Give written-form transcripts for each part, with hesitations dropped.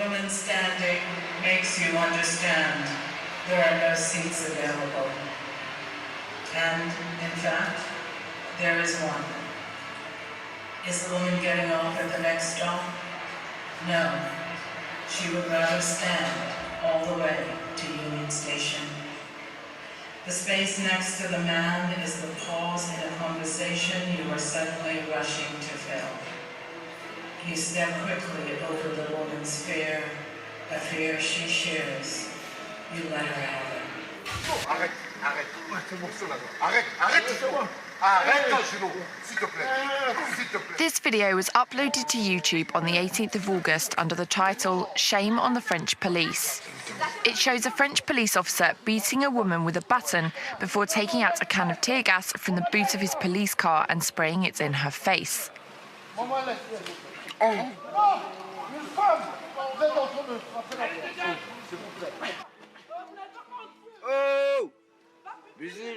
woman standing makes you understand there are no seats available. And, in fact, there is one. Is the woman getting off at the next stop? No. She would rather stand all the way to Union Station. The space next to the man is the pause in a conversation you are suddenly rushing to fill. You step quickly over the woman's fear, a fear she shares. You let her have it. Arrête, arrête. C'est bon, c'est là. Arrête, arrête. Arrête, Juno, s'il te plaît. S'il te plaît. This video was uploaded to YouTube on the 18th of August under the title Shame on the French Police. It shows a French police officer beating a woman with a baton before taking out a can of tear gas from the boot of his police car and spraying it in her face. Oh! Busy.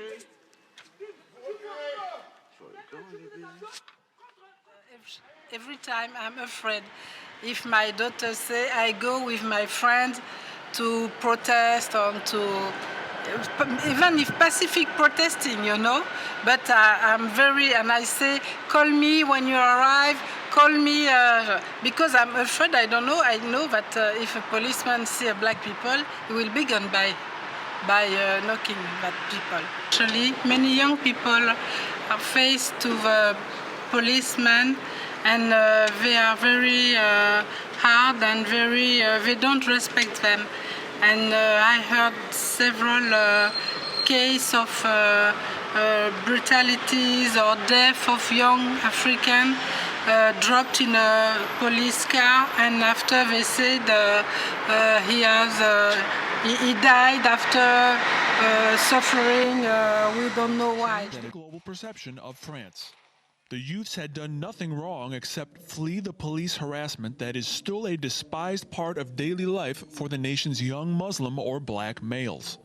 Every time I'm afraid. If my daughter say I go with my friends to protest or to, even if pacific protesting, you know, but I'm very, and I say, call me when you arrive, call me, because I'm afraid, I don't know, I know that if a policeman see a black people, he will be gone by knocking that people. Actually, many young people are faced to the policeman, and they are very hard and very, they don't respect them. And I heard several cases of brutalities or death of young African dropped in a police car, and after they said he died after suffering, we don't know why. The global perception of France. The youths had done nothing wrong except flee the police harassment that is still a despised part of daily life for the nation's young Muslim or black males.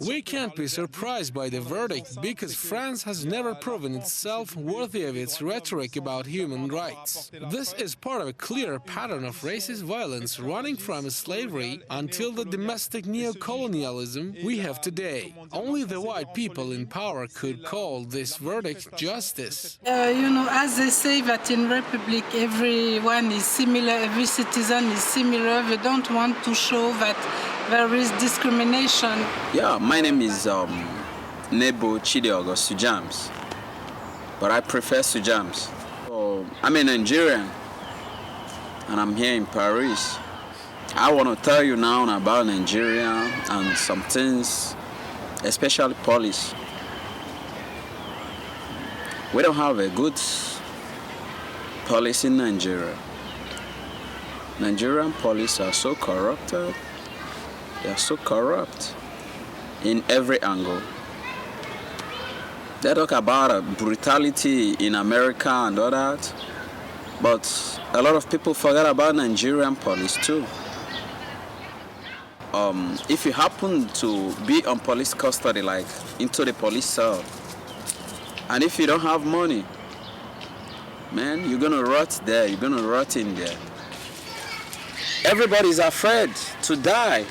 We can't be surprised by the verdict because France has never proven itself worthy of its rhetoric about human rights. This is part of a clear pattern of racist violence running from slavery until the domestic neo-colonialism we have today. Only the white people in power could call this verdict justice. You know, as they say that in Republic everyone is similar, every citizen is similar, they don't want to show that there is discrimination. Yeah, my name is Nebo Chidiogo Sujams, but I prefer Sujams. So, I'm a Nigerian, and I'm here in Paris. I want to tell you now about Nigeria and some things, especially police. We don't have a good police in Nigeria. Nigerian police are so corrupted. They are so corrupt in every angle. They talk about brutality in America and all that, but a lot of people forget about Nigerian police too. If you happen to be on police custody, like into the police cell, and if you don't have money, man, you're gonna rot there, you're gonna rot in there. Everybody's afraid to die.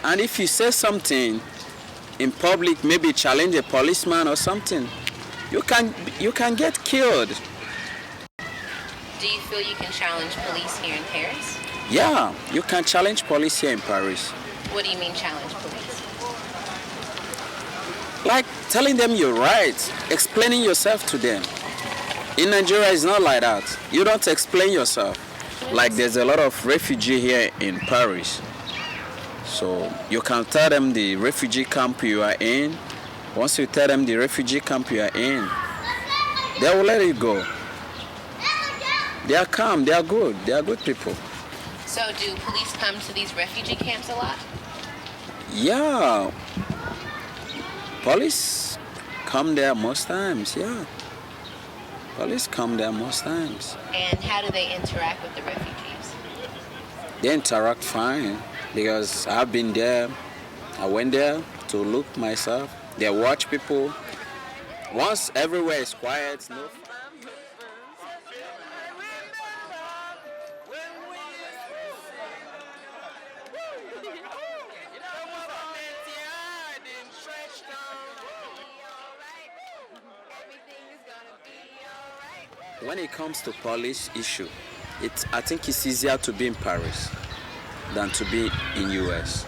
And if you say something in public, maybe challenge a policeman or something, you can get killed. Do you feel you can challenge police here in Paris? Yeah, you can challenge police here in Paris. What do you mean challenge police? Like telling them you're right, explaining yourself to them. In Nigeria, it's not like that. You don't explain yourself. Like there's a lot of refugees here in Paris. So you can tell them the refugee camp you are in. Once you tell them the refugee camp you are in, they will let you go. They are calm, they are good people. So do police come to these refugee camps a lot? Yeah. Police come there most times, yeah. Police come there most times. And how do they interact with the refugees? They interact fine. Because I've been there, I went there to look myself. They watch people. Once everywhere is quiet, no. When it comes to police issue, I think it's easier to be in Paris than to be in US.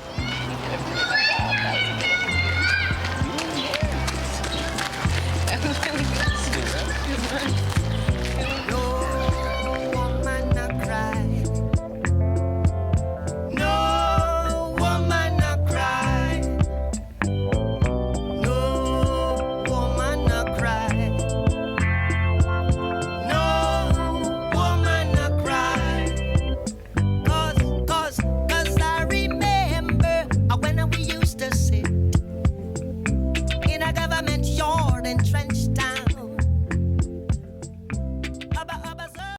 That was really good.